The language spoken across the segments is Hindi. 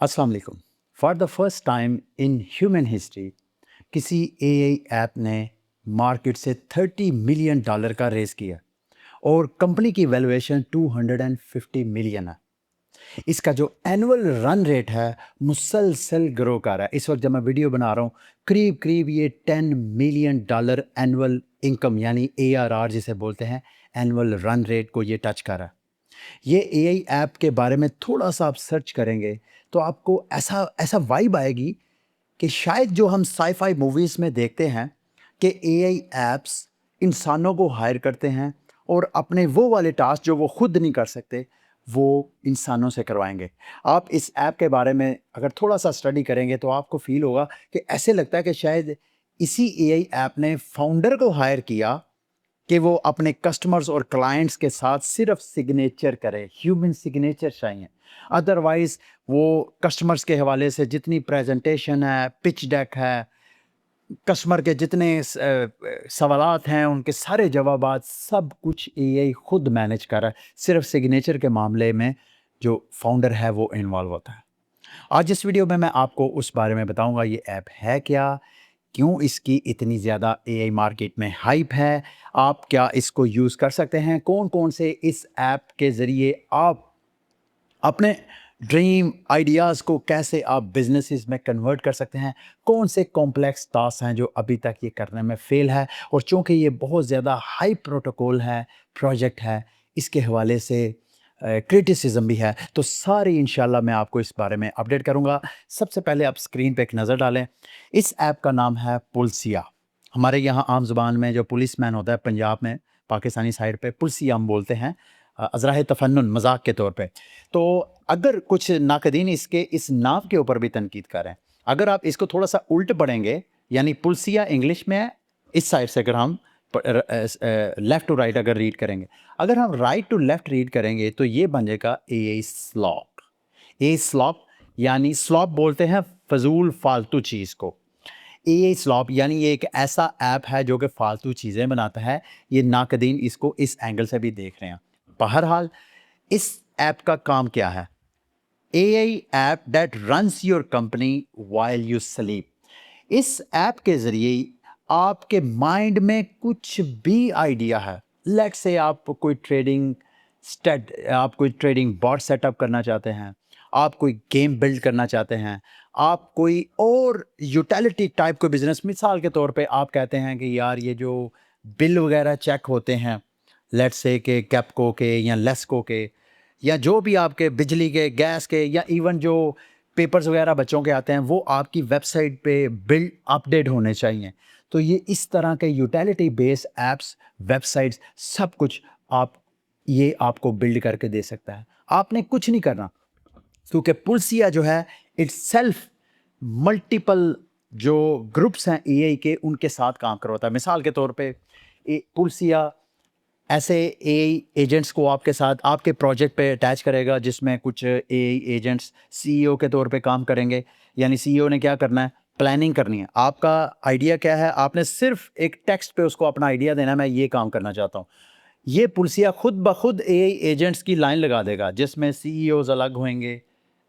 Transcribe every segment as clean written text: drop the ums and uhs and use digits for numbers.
अस्सलाम वालेकुम। For the first time in human history किसी एआई ऐप ने मार्केट से $30 मिलियन का रेस किया और कंपनी की वैल्यूएशन 250 मिलियन है। इसका जो एनुअल रन रेट है मुसलसल ग्रो कर रहा है। इस वक्त जब मैं वीडियो बना रहा हूँ करीब करीब ये $10 मिलियन एनुअल इनकम यानी ARR जिसे बोलते हैं एनुअल रन रेट को ये टच कर रहा है। ये एआई ऐप के बारे में थोड़ा-सा आप सर्च करेंगे, तो आपको ऐसा ऐसा वाइब आएगी कि शायद जो हम साइ-फाई मूवीज़ में देखते हैं कि एआई ऐप्स इंसानों को हायर करते हैं और अपने वो वाले टास्क जो वो खुद नहीं कर सकते, वो इंसानों से करवाएँगे। आप इस ऐप के बारे में अगर थोड़ा-सा स्टडी करेंगे तो आपको फ़ील होगा कि ऐसे लगता है कि शायद इसी एआई ऐप ने फाउंडर को हायर किया कि वो अपने कस्टमर्स और क्लाइंट्स के साथ सिर्फ सिग्नेचर करे, ह्यूमन सिग्नेचर चाहिए। अदरवाइज़ वो कस्टमर्स के हवाले से जितनी प्रेज़ेंटेशन है, पिच डेक है, कस्टमर के जितने सवालात हैं, उनके सारे जवाबात सब कुछ एआई खुद मैनेज कर रहा है। सिर्फ सिग्नेचर के मामले में जो फाउंडर है वो इन्वॉल्व होता है। आज इस वीडियो में मैं आपको उस बारे में बताऊँगा ये ऐप है क्या? क्यों इसकी इतनी ज़्यादा एआई मार्केट में हाइप है? आप क्या इसको यूज़ कर सकते हैं? कौन-कौन से इस ऐप के ज़रिए आप अपने ड्रीम आइडियाज़ को कैसे आप बिज़नेसेस में कन्वर्ट कर सकते हैं? कौन से कॉम्प्लेक्स टास्क हैं जो अभी तक ये करने में फ़ेल है? और चूँकि ये बहुत ज़्यादा हाई प्रोटोकॉल है, प्रोजेक्ट है, इसके हवाले से क्रिटिसिज़्म भी है, तो सारी इंशाल्लाह मैं आपको इस बारे में अपडेट करूँगा। सबसे पहले आप स्क्रीन पे एक नज़र डालें। इस ऐप का नाम है पुलसिया। हमारे यहाँ आम ज़ुबान में जो पुलिसमैन होता है पंजाब में, पाकिस्तानी साइड पे पुलसिया हम बोलते हैं अज़राह तफ़न्नुन मज़ाक के तौर पे। तो अगर कुछ नाक़दीन इसके इस नाम के ऊपर भी तनकीद करें, अगर आप इसको थोड़ा-सा उल्ट पढ़ेंगे, यानी पुलसिया इंग्लिश में है, इस साइड से अगर हम लेफ़्ट टू राइट अगर रीड करेंगे, अगर हम राइट टू लेफ़्ट रीड करेंगे तो ये बन जाएगा एआई स्लॉप। एआई स्लॉप यानी स्लॉप बोलते हैं फ़ज़ूल फ़ालतू चीज़ को। एआई स्लॉप यानी ये एक ऐसा ऐप है जो कि फ़ालतू चीज़ें बनाता है। ये नाक़दीन इसको इस एंगल से भी देख रहे हैं। बहरहाल इस ऐप का काम क्या है? AI app that runs your company while you sleep. इस ऐप के ज़रिए आपके माइंड में कुछ भी आइडिया है, लेट्स से आप कोई ट्रेडिंग बॉट सेटअप करना चाहते हैं, आप कोई गेम बिल्ड करना चाहते हैं, आप कोई और यूटिलिटी टाइप का बिज़नेस, मिसाल के तौर पे आप कहते हैं कि यार ये जो बिल वगैरह चेक होते हैं, लेट्स से कि कैपको के या लेस्को के या जो भी आपके बिजली के, गैस के या इवन जो पेपर्स वगैरह बच्चों के आते हैं, वो आपकी वेबसाइट पे बिल्ड अपडेट होने चाहिए। तो ये इस तरह के यूटिलिटी बेस्ड ऐप्स, वेबसाइट्स सब कुछ आप ये आपको बिल्ड करके दे सकता है। आपने कुछ नहीं करना क्योंकि पुलसिया जो है इट्सेल्फ मल्टीपल जो ग्रुप्स हैं एआई के उनके साथ काम करवाता है। मिसाल के तौर पे पुलसिया ऐसे एआई एजेंट्स को आपके साथ आपके प्रोजेक्ट पे अटैच करेगा जिसमें कुछ एआई एजेंट्स सीईओ के तौर पे काम करेंगे। यानी सीईओ ने क्या करना है, प्लानिंग करनी है। आपका आइडिया क्या है, आपने सिर्फ एक टेक्स्ट पे उसको अपना आइडिया देना है, मैं ये काम करना चाहता हूँ। ये पुलसिया खुद ब खुद एआई एजेंट्स की लाइन लगा देगा जिसमें सीईओज अलग होंगे,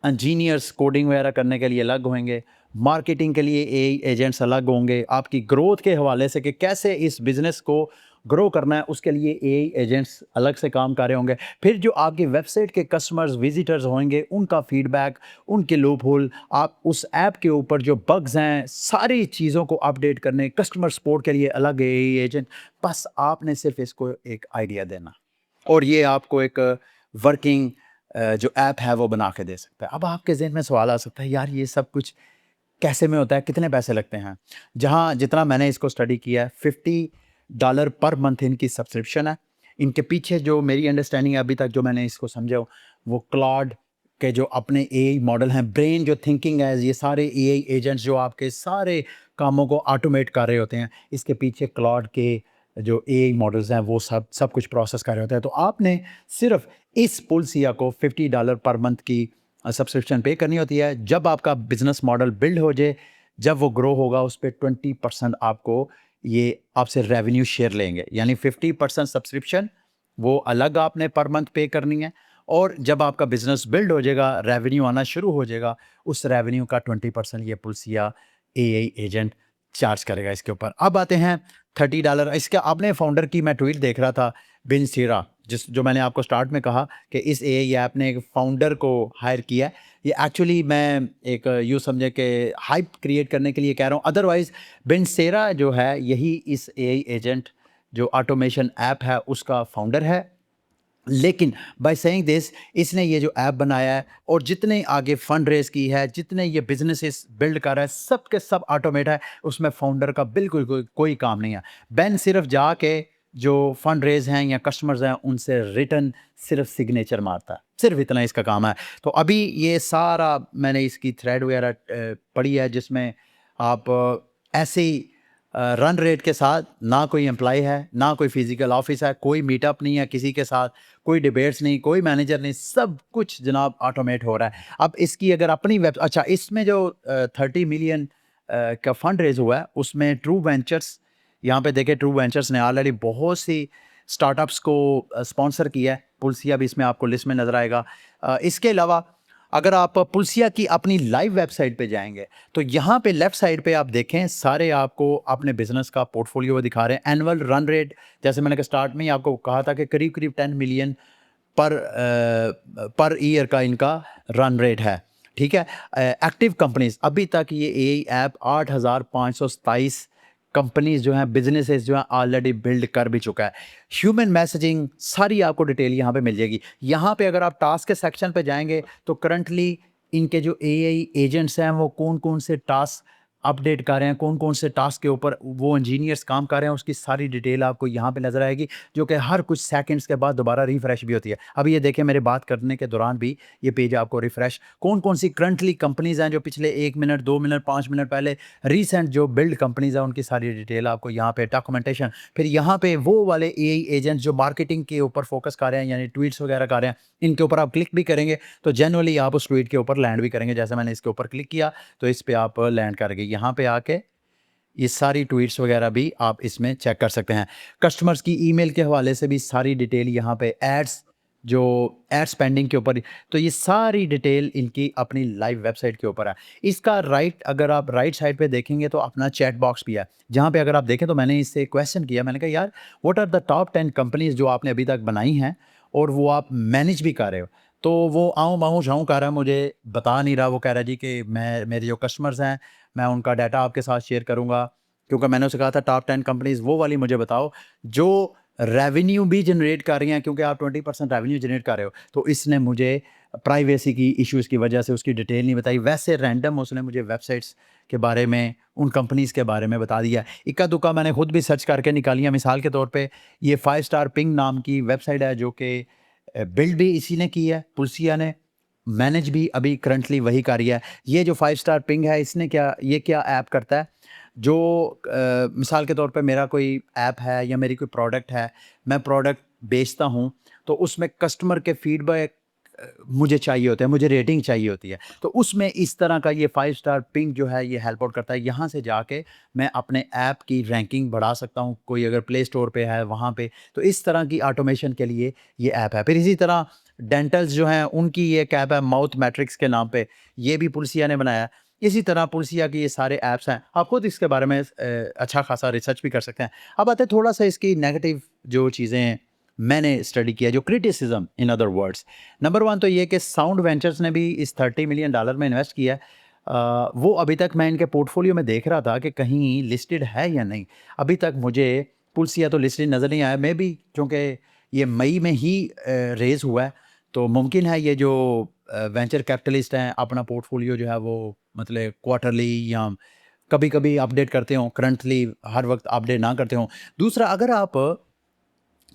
इंजीनियर्स कोडिंग वगैरह करने के लिए अलग होंगे, मार्केटिंग के लिए एआई एजेंट्स अलग होंगे, आपकी ग्रोथ के हवाले से कि कैसे इस बिज़नेस को ग्रो करना है उसके लिए एआई एजेंट्स अलग से काम कर रहे होंगे। फिर जो आपकी वेबसाइट के कस्टमर्स, विजिटर्स होंगे उनका फीडबैक, उनके लूप होल, आप उस ऐप के ऊपर जो बग्स हैं सारी चीज़ों को अपडेट करने, कस्टमर सपोर्ट के लिए अलग एआई एजेंट। बस आपने सिर्फ इसको एक आइडिया देना और ये आपको एक वर्किंग जो ऐप है वो बना के दे सकता है। अब आपके ज़हन में सवाल आ सकता है, यार ये सब कुछ कैसे में होता है, कितने पैसे लगते हैं? जहाँ जितना मैंने इसको स्टडी किया है $50 पर मंथ इनकी सब्सक्रिप्शन है। इनके पीछे जो मेरी अंडरस्टैंडिंग है अभी तक जो मैंने इसको समझा हो, वो क्लॉड के जो अपने एआई मॉडल हैं, ब्रेन जो थिंकिंग है, ये सारे एआई एजेंट्स जो आपके सारे कामों को ऑटोमेट कर रहे होते हैं, इसके पीछे क्लॉड के जो एआई मॉडल्स हैं वो सब सब कुछ प्रोसेस कर रहे होते हैं। तो आपने सिर्फ इस पुलसिया को $50 पर मंथ की सब्सक्रिप्शन पे करनी होती है। जब आपका बिजनेस मॉडल बिल्ड हो जाए, जब वो ग्रो होगा, उस पे 20% आपको ये आपसे रेवेन्यू शेयर लेंगे। यानी 50% सब्सक्रिप्शन वो अलग आपने पर मंथ पे करनी है और जब आपका बिजनेस बिल्ड हो जाएगा, रेवेन्यू आना शुरू हो जाएगा, उस रेवेन्यू का 20% ये पुलसिया एआई एजेंट चार्ज करेगा इसके ऊपर। अब आते हैं $30। इसके आपने फाउंडर की मैं ट्वीट देख रहा था, बिन सीरा, जिस जो मैंने आपको स्टार्ट में कहा कि इस एआई ऐप ने एक फाउंडर को हायर किया है। ये एक्चुअली मैं एक यूँ समझे कि हाइप क्रिएट करने के लिए कह रहा हूँ। अदरवाइज़ बिन सेरा जो है यही इस एआई एजेंट जो ऑटोमेशन ऐप है उसका फाउंडर है। लेकिन बाय सेइंग दिस, इसने ये जो ऐप बनाया है और जितने आगे फंड रेज़ की है, जितने ये बिज़नेसेस बिल्ड कर रहा है, सब के सब ऑटोमेट है, उसमें फाउंडर का बिल्कुल कोई काम नहीं है। बेन सिर्फ़ जाके जो फंड रेज़ हैं या कस्टमर्स हैं, उनसे रिटर्न सिर्फ़ सिग्नेचर मारता है, सिर्फ़ इतना इसका काम है। तो अभी ये सारा मैंने इसकी थ्रेड वगैरह पढ़ी है, जिसमें आप ऐसे ही रन रेट के साथ, ना कोई एम्प्लॉय है, ना कोई फिज़िकल ऑफ़िस है, कोई मीटअप नहीं है किसी के साथ, कोई डिबेट्स नहीं, कोई मैनेजर नहीं, सब कुछ जनाब ऑटोमेट हो रहा है। अब इसकी अगर अपनी वेब अच्छा, इसमें जो 30 मिलियन का फंड रेज़ हुआ है, उसमें ट्रू वेंचर्स, यहाँ पे देखें, ट्रू वेंचर्स ने ऑलरेडी बहुत सी स्टार्टअप्स को स्पॉन्सर किया है। पुलसिया भी इसमें आपको लिस्ट में नज़र आएगा। इसके अलावा अगर आप पुलसिया की अपनी लाइव वेबसाइट पे जाएँगे, तो यहाँ पे लेफ्ट साइड पे आप देखें, सारे आपको अपने बिज़नेस का पोर्टफोलियो वो दिखा रहे हैं। एनुअल रन रेट, जैसे मैंने स्टार्ट में ही आपको कहा था कि करीब-करीब 10 मिलियन पर ईयर का इनका रन रेट है, ठीक है? एक्टिव कंपनीज़, अभी तक ये एआई ऐप 8,527 कंपनीज़ जो हैं, बिज़नेसेस जो हैं, ऑलरेडी बिल्ड कर भी चुका है। ह्यूमन मैसेजिंग, सारी आपको डिटेल यहाँ पे मिल जाएगी। यहाँ पे अगर आप टास्क के सेक्शन पे जाएँगे, तो करंटली इनके जो एआई एजेंट्स हैं, वो कौन-कौन से टास्क अपडेट कर रहे हैं, कौन-कौन से टास्क के ऊपर वो इंजीनियर्स काम कर रहे हैं, उसकी सारी डिटेल आपको यहाँ पे नज़र आएगी, जो कि हर कुछ सेकंड्स के बाद दोबारा रिफ्रेश भी होती है। अभी ये देखिए, मेरे बात करने के दौरान भी ये पेज आपको रिफ्रेश, कौन-कौन सी करंटली कंपनीज़ हैं जो पिछले 1 मिनट, 2 मिनट, 5 मिनट पहले रीसेंट जो बिल्ड कंपनीज़ हैं, उनकी सारी डिटेल आपको यहाँ पे डॉक्यूमेंटेशन। फिर यहाँ पे वो वाले एआई एजेंट्स जो मार्केटिंग के ऊपर फोकस कर रहे हैं, यानी ट्वीट्स वगैरह कर रहे हैं, इनके ऊपर आप क्लिक भी करेंगे, तो जनरली आप उस ट्वीट के ऊपर लैंड भी करेंगे। जैसे मैंने इसके ऊपर क्लिक किया, तो इस पे आप लैंड कर गए। यहाँ पे आके ये सारी ट्वीट्स वगैरह भी आप इसमें चेक कर सकते हैं। कस्टमर्स की ईमेल के हवाले से भी सारी डिटेल यहाँ पे, एड्स जो एड स्पेंडिंग के ऊपर, तो ये सारी डिटेल इनकी अपनी लाइव वेबसाइट के ऊपर है। इसका अगर आप राइट साइड पे देखेंगे, तो अपना चैट बॉक्स भी है, जहाँ पे अगर आप देखें, तो मैंने इससे क्वेश्चन किया, मैंने कहा यार, what are the top 10 companies जो आपने अभी तक बनाई हैं और वो आप मैनेज भी कर रहे हो? तो वो आऊँ-बाऊँ झाऊँ कर रहा है, मुझे बता नहीं रहा। वो कह रहा है जी कि मेरे जो कस्टमर्स हैं, मैं उनका डाटा आपके साथ शेयर करूँगा, क्योंकि मैंने उससे कहा था टॉप 10 कंपनीज़ वो वाली मुझे बताओ जो रेवेन्यू भी जनरेट कर रही हैं, क्योंकि आप 20% रेवेन्यू जनरेट कर रहे हो। तो इसने मुझे प्राइवेसी की इश्यूज़ की वजह से उसकी डिटेल नहीं बताई। वैसे रैंडम उसने मुझे वेबसाइट्स के बारे में, उन कंपनीज़ के बारे में बता दिया। इक्का-दुक्का मैंने खुद भी सर्च करके निकालियाँ। मिसाल के तौर पे ये 5 स्टार पिंग नाम की वेबसाइट है, जो कि बिल्ड भी इसी ने की है, पुलसिया ने, मैनेज भी अभी करंटली वही कर रही है। ये जो 5 स्टार पिंग है, इसने क्या ऐप करता है, जो मिसाल के तौर पे मेरा कोई ऐप है या मेरी कोई प्रोडक्ट है, मैं प्रोडक्ट बेचता हूँ, तो उसमें कस्टमर के फीडबैक मुझे चाहिए होते हैं, मुझे रेटिंग चाहिए होती है। तो उसमें इस तरह का ये 5 स्टार पिंग जो है, ये हेल्प आउट करता है। यहाँ से जाके मैं अपने ऐप की रैंकिंग बढ़ा सकता हूँ, कोई अगर प्ले स्टोर पे है वहाँ पे। तो इस तरह की ऑटोमेशन के लिए ये ऐप है। फिर इसी तरह डेंटल्स जो हैं, उनकी ये एक ऐप है माउथ मैट्रिक्स के नाम पे, ये भी पुलसिया ने बनाया है। इसी तरह पुलसिया की ये सारे ऐप्स हैं, आप खुद इसके बारे में अच्छा खासा रिसर्च भी कर सकते हैं। अब आते हैं थोड़ा-सा इसकी नेगेटिव जो चीज़ें मैंने स्टडी किया, जो criticism in other words. Number 1 तो ये कि साउंड वेंचर्स ने भी इस $30 मिलियन में इन्वेस्ट किया है। वो अभी तक मैं इनके पोर्टफोलियो में देख रहा था कि कहीं लिस्टेड है या नहीं। अभी तक मुझे पुलसिया तो लिस्टेड नज़र नहीं आया। मेबी क्योंकि ये मई में ही रेज़ हुआ है, तो मुमकिन है ये जो वेंचर कैपिटलिस्ट हैं, अपना पोर्टफोलियो जो है वो मतलब क्वार्टरली या कभी-कभी अपडेट करते हों, करंटली हर वक़्त अपडेट ना करते हों। दूसरा, अगर आप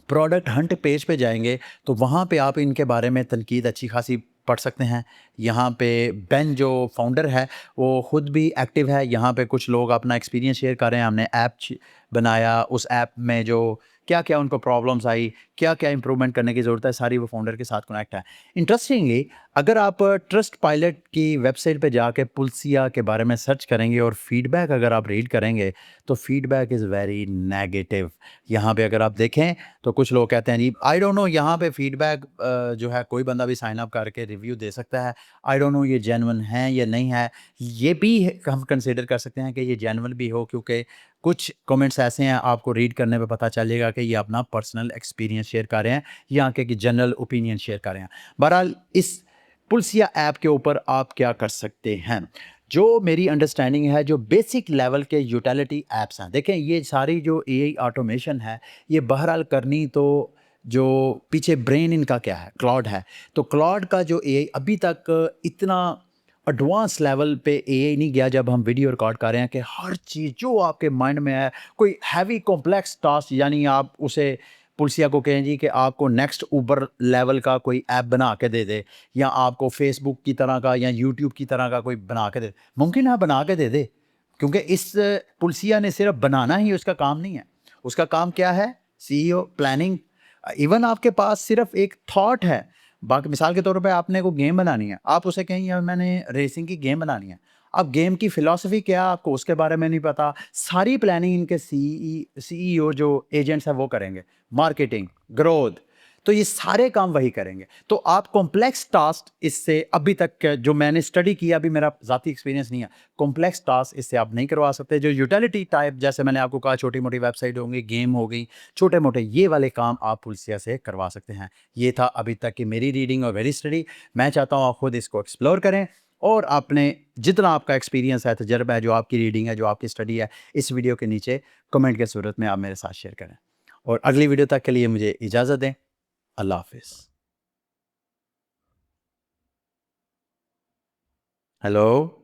प्रोडक्ट हंट पेज पे जाएँगे, तो वहाँ पे आप इनके बारे में तनकीद अच्छी खासी पढ़ सकते हैं। यहाँ पे बेन जो फाउंडर है, वो खुद भी एक्टिव है। यहाँ पे कुछ लोग अपना एक्सपीरियंस शेयर कर रहे हैं। हमने ऐप बनाया, उस ऐप में जो क्या-क्या उनको प्रॉब्लम्स आई, क्या-क्या इम्प्रूवमेंट करने की ज़रूरत है, सारी वो फाउंडर के साथ कनेक्ट है। इंटरेस्टिंगली अगर आप ट्रस्ट पायलट की वेबसाइट पे जाके पुलसिया के बारे में सर्च करेंगे और फीडबैक अगर आप रीड करेंगे, तो फीडबैक इज़ वेरी नेगेटिव। यहाँ पे अगर आप देखें, तो कुछ लोग कहते हैं जी आई डोंट नो यहाँ पे फीडबैक जो है कोई बंदा भी साइन अप करके रिव्यू दे सकता है। आई डोंट नो ये जेन्युइन है या नहीं है। ये भी हम कंसीडर कर सकते हैं कि ये जेन्युइन भी हो, क्योंकि कुछ कमेंट्स ऐसे हैं आपको रीड करने पे पता चलेगा कि ये अपना पर्सनल एक्सपीरियंस शेयर कर रहे हैं या कि जनरल ओपिनियन शेयर कर रहे हैं। बहरहाल इस पुलसिया ऐप के ऊपर आप क्या कर सकते हैं? जो मेरी अंडरस्टैंडिंग है, जो बेसिक लेवल के यूटिलिटी ऐप्स हैं, देखें ये सारी जो एआई ऑटोमेशन है, ये बहरहाल करनी तो जो पीछे ब्रेन इनका क्या है, क्लाउड है। तो क्लाउड का जो एआई अभी तक इतना एडवांस लेवल पे एआई नहीं गया जब हम वीडियो रिकॉर्ड कर रहे हैं कि हर चीज़ जो आपके माइंड में है, कोई हैवी कॉम्प्लेक्स टास्क, यानी आप उसे पुलसिया को कहें जी कि आपको नेक्स्ट उबर लेवल का कोई ऐप बना के दे दे, या आपको फेसबुक की तरह का या यूट्यूब की तरह का कोई बना के दे, मुमकिन है बना के दे दे, क्योंकि इस पुलसिया ने सिर्फ बनाना ही उसका काम नहीं है। उसका काम क्या है? सीईओ, प्लानिंग, इवन आपके पास सिर्फ एक थॉट है। बाकी मिसाल के तौर पे आपने को गेम बनानी है, आप उसे कहें यार मैंने रेसिंग की गेम बनानी है। अब गेम की फ़िलॉसफ़ी क्या है आपको उसके बारे में नहीं पता। सारी प्लानिंग इनके सीईओ जो एजेंट्स हैं वो करेंगे। मार्केटिंग, ग्रोथ, तो ये सारे काम वही करेंगे। तो आप कॉम्प्लेक्स टास्क इससे अभी तक जो मैंने स्टडी किया, अभी मेरा ज़ाती एक्सपीरियंस नहीं है, कॉम्प्लेक्स टास्क इससे आप नहीं करवा सकते। जो यूटिलिटी टाइप, जैसे मैंने आपको कहा छोटी-मोटी वेबसाइट होंगी, गेम हो गई, छोटे-मोटे ये वाले काम आप पुलसिया से करवा सकते हैं। ये था अभी तक की मेरी रीडिंग और मेरी स्टडी। मैं चाहता हूँ आप खुद इसको एक्सप्लोर करें और आपने जितना आपका एक्सपीरियंस है, तजुर्बा है, जो आपकी रीडिंग है, जो आपकी स्टडी है, इस वीडियो के नीचे कमेंट की सूरत में आप मेरे साथ शेयर करें। और अगली वीडियो तक के लिए मुझे इजाज़त दें। अल्लाह हाफ़िज़। हेलो?